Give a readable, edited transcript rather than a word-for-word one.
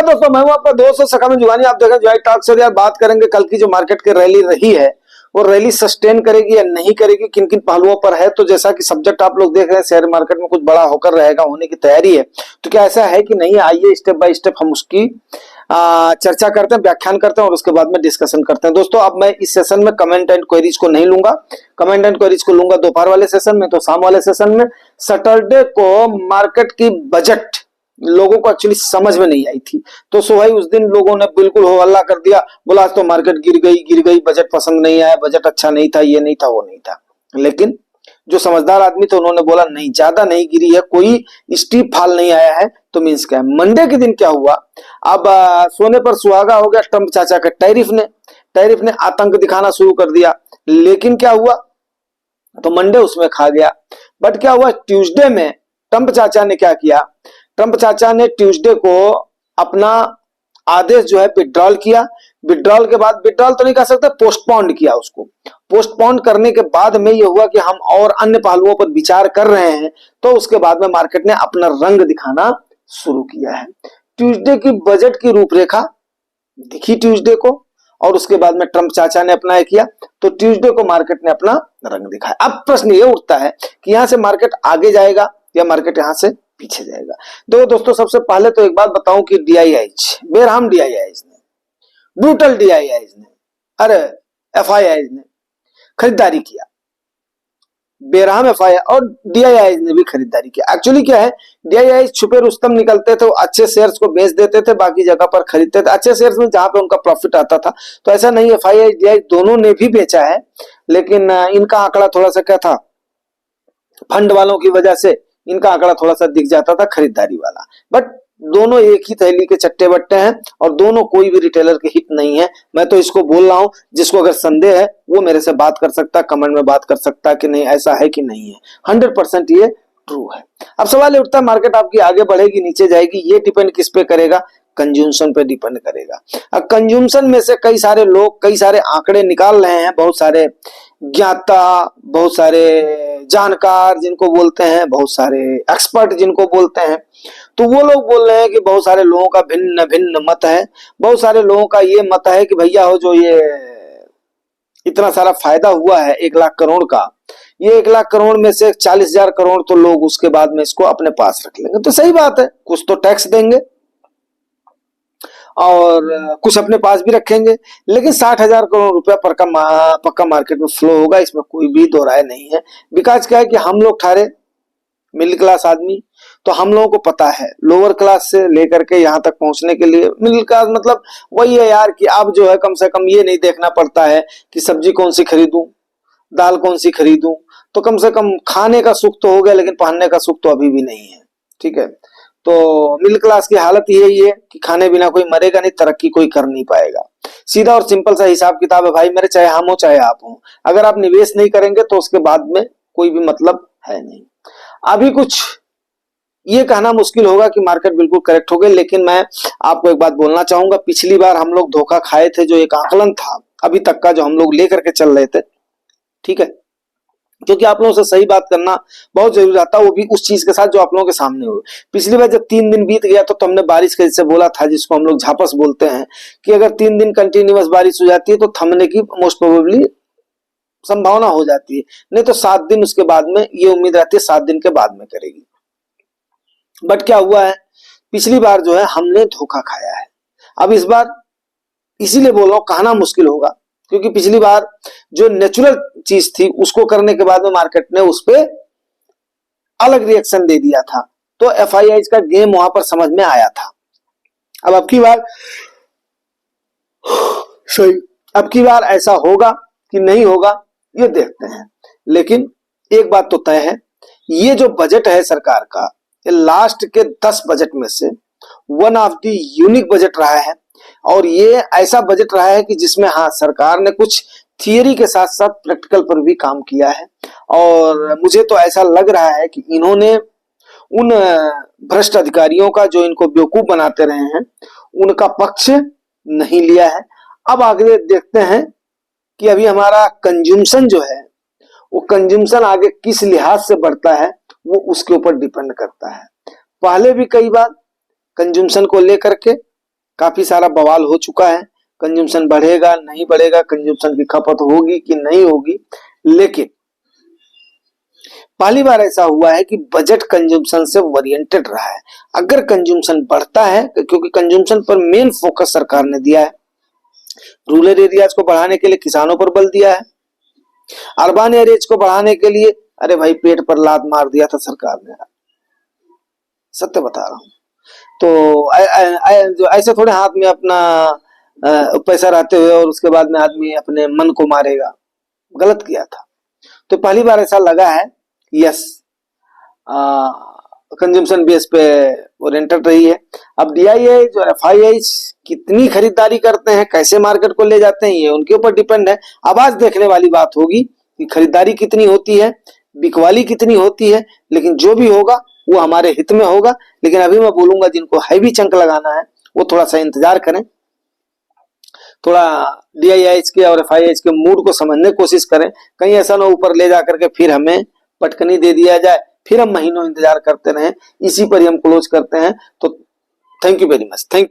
दोस्तों, मैं हूं आपका दोस्त और सखा में जुगानी। आप देखें जो टॉक से यार बात करेंगे कल की जो मार्केट की रैली रही है वो रैली सस्टेन करेगी या नहीं करेगी, किन किन पहलुओं पर है। तो जैसा कि सब्जेक्ट आप लोग देख रहे हैं शेयर मार्केट में कुछ बड़ा होकर रहेगा, होने की तैयारी है, तो क्या ऐसा है कि नहीं, आइए स्टेप बाय स्टेप हम उसकी चर्चा करते हैं, व्याख्यान करते हैं और उसके बाद में डिस्कशन करते हैं। दोस्तों अब मैं इस सेशन में कमेंट एंड क्वेरीज को नहीं लूंगा, कमेंट एंड क्वेरीज को लूंगा दोपहर वाले सेशन में, तो शाम वाले सेशन में। सैटरडे को मार्केट की बजट लोगों को एक्चुअली समझ में नहीं आई थी, तो सो भाई उस दिन लोगों ने बिल्कुल हो हल्ला कर दिया, बोला आज तो मार्केट गिर गई, बजट पसंद नहीं आया, बजट अच्छा नहीं था, ये नहीं था, वो नहीं था। लेकिन जो समझदार आदमी थे उन्होंने बोला नहीं, ज्यादा नहीं गिरी है, कोई स्टीप फॉल नहीं आया है, तो मीन्स क्या है। मंडे के दिन क्या हुआ, अब सोने पर सुहागा हो गया ट्रंप चाचा का। टैरिफ ने आतंक दिखाना शुरू कर दिया, लेकिन क्या हुआ, तो मंडे उसमें खा गया। बट क्या हुआ, ट्यूसडे में ट्रंप चाचा ने क्या किया, ट्रंप चाचा ने ट्यूसडे को अपना आदेश जो है विड्रॉल किया। विड्रॉल के बाद, विड्रॉल तो नहीं कह सकते, पोस्टपोन्ड किया उसको। पोस्टपोन्ड करने के बाद में ये हुआ कि हम और अन्य पहलुओं पर विचार कर रहे हैं, तो उसके बाद में मार्केट ने अपना रंग दिखाना शुरू किया है। ट्यूसडे की बजट की रूपरेखा दिखी ट्यूसडे को, और उसके बाद में ट्रंप चाचा ने अपना किया, तो ट्यूसडे को मार्केट ने अपना रंग दिखाया। अब प्रश्न ये उठता है कि यहां से मार्केट आगे जाएगा या मार्केट यहां से पीछे जाएगा। तो दोस्तों सबसे पहले तो एक बात बताऊं कि डीआईआईज, बेरहम डीआईआईज ने, ब्रूटल डीआईआईज ने, अरे एफआईआईज ने खरीदारी किया, बेरहम एफआई और डीआईआईज ने भी खरीदारी किया। एक्चुअली क्या है, डीआईआईज छुपे रुस्तम निकलते थे, वो अच्छे शेयर्स को बेच देते थे, बाकी जगह पर खरीदते थे, अच्छे शेयर्स में जहां पे उनका प्रॉफिट आता था। तो ऐसा नहीं, एफआईआई डीआईआईज दोनों ने भी बेचा है, लेकिन इनका आंकड़ा थोड़ा सा क्या था, फंड वालों की वजह से इनका आंकड़ा थोड़ा सा दिख जाता था खरीदारी वाला। बट दोनों एक ही थैली के चट्टे बट्टे हैं और दोनों कोई भी रिटेलर के हित नहीं है। मैं तो इसको बोल रहा हूं, जिसको अगर संदेह है वो मेरे से बात कर सकता है, कमेंट में बात कर सकता है कि नहीं ऐसा है कि नहीं है। 100% ये ट्रू है। अब सवाल ये उठता है, मार्केट आपकी आगे बढ़ेगी नीचे जाएगी, ये डिपेंड किस पे करेगा, कंज्यूमशन पे डिपेंड करेगा। अब कंज्यूमशन में से कई सारे लोग कई सारे आंकड़े निकाल रहे हैं, बहुत सारे ज्ञाता, बहुत सारे जानकार जिनको बोलते हैं, बहुत सारे एक्सपर्ट जिनको बोलते हैं, तो वो लोग बोल रहे हैं कि बहुत सारे लोगों का भिन्न भिन्न मत है। बहुत सारे लोगों का ये मत है कि भैया हो जो ये इतना सारा फायदा हुआ है 1 लाख करोड़ का, ये 1 लाख करोड़ में से 40,000 करोड़ तो लोग उसके बाद में इसको अपने पास रख लेंगे। तो सही बात है, कुछ तो टैक्स देंगे और कुछ अपने पास भी रखेंगे, लेकिन 60,000 करोड़ रुपया पक्का मार्केट में फ्लो होगा, इसमें कोई भी दो राय नहीं है। बिकॉज क्या है कि हम लोग ठहरे मिडिल क्लास आदमी, तो हम लोगों को पता है लोअर क्लास से लेकर के यहाँ तक पहुंचने के लिए मिडिल क्लास मतलब वही है यार कि अब जो है कम से कम ये नहीं देखना पड़ता है कि सब्जी कौन सी खरीदूं, दाल कौन सी खरीदूं, तो कम से कम खाने का सुख तो हो गया, लेकिन पहनने का सुख तो अभी भी नहीं है। ठीक है, तो मिडिल क्लास की हालत यही है कि खाने बिना कोई मरेगा नहीं, तरक्की कोई कर नहीं पाएगा। सीधा और सिंपल सा हिसाब किताब है भाई मेरे, चाहे हम हो चाहे आप हो। अगर आप निवेश नहीं करेंगे तो उसके बाद में कोई भी मतलब है नहीं। अभी कुछ ये कहना मुश्किल होगा कि मार्केट बिल्कुल करेक्ट हो गई, लेकिन मैं आपको एक बात बोलना चाहूंगा, पिछली बार हम लोग धोखा खाए थे, जो एक आकलन था अभी तक का जो हम लोग लेकर के चल रहे थे, ठीक है, क्योंकि आप लोगों से सही बात करना बहुत जरूरी रहता है, वो भी उस चीज के साथ जो आप लोगों के सामने हो। पिछली बार जब 3 दिन बीत गया तो हमने बारिश के जैसे बोला था, जिसको हम लोग झापस बोलते हैं, कि अगर 3 दिन कंटिन्यूअस बारिश हो जाती है तो थमने की मोस्ट प्रोबेबली संभावना हो जाती है, नहीं तो 7 दिन उसके बाद में ये उम्मीद रहती है 7 दिन के बाद में करेगी। बट क्या हुआ है, पिछली बार जो है हमने धोखा खाया है। अब इस बार इसीलिए बोल रहा हूं, कहना मुश्किल होगा, क्योंकि पिछली बार जो नेचुरल चीज थी उसको करने के बाद में मार्केट ने उस पर अलग रिएक्शन दे दिया था, तो एफआईआई का गेम वहां पर समझ में आया था। अब की बार सही, अब की बार ऐसा होगा कि नहीं होगा ये देखते हैं। लेकिन एक बात तो तय है, ये जो बजट है सरकार का, ये लास्ट के 10 बजट में से one of the unique budget रहा है, और ये ऐसा बजट रहा है कि जिसमें हाँ सरकार ने कुछ थियरी के साथ साथ प्रैक्टिकल पर भी काम किया है। और मुझे तो ऐसा लग रहा है कि इन्होंने उन भ्रष्ट अधिकारियों का जो इनको बेवकूफ बनाते रहे हैं उनका पक्ष नहीं लिया है। अब आगे देखते हैं कि अभी हमारा कंज्यूमशन जो है वो कंज्यूमशन आगे किस लिहाज से बढ़ता है, वो उसके ऊपर डिपेंड करता है। पहले भी कई बार कंज्यूमशन को लेकर के काफी सारा बवाल हो चुका है, कंजम्पशन बढ़ेगा नहीं बढ़ेगा, कंजम्पशन की खपत होगी कि नहीं होगी। लेकिन पहली बार ऐसा हुआ है कि बजट कंजम्पशन से ओरिएंटेड रहा है। अगर कंजम्पशन बढ़ता है, क्योंकि कंजम्पशन पर मेन फोकस सरकार ने दिया है, रूरल एरियाज को बढ़ाने के लिए किसानों पर बल दिया है, अर्बन एरियाज को बढ़ाने के लिए अरे भाई पेट पर लात मार दिया था सरकार ने, सत्य बता रहा हूं। तो जो ऐसे थोड़े हाथ में अपना पैसा रहते हुए और उसके बाद में आदमी अपने मन को मारेगा, गलत किया था। तो पहली बार ऐसा लगा है यस कंजम्पशन बेस पे ओरिएंटेड रही है। अब डीआईएच और एफआईआईच कितनी खरीदारी करते हैं, कैसे मार्केट को ले जाते हैं, ये उनके ऊपर डिपेंड है। अब आज देखने वाली बात होगी कि खरीदारी कितनी होती है, बिकवाली कितनी होती है, लेकिन जो भी होगा वो हमारे हित में होगा। लेकिन अभी मैं बोलूंगा जिनको हैवी चंक लगाना है वो थोड़ा सा इंतजार करें, थोड़ा डीआईएच के और एफआईआईच के मूड को समझने की कोशिश करें, कहीं ऐसा ना ऊपर ले जाकर के फिर हमें पटकनी दे दिया जाए, फिर हम महीनों इंतजार करते रहें। इसी पर ही हम क्लोज करते हैं। तो thank you very much, thank you.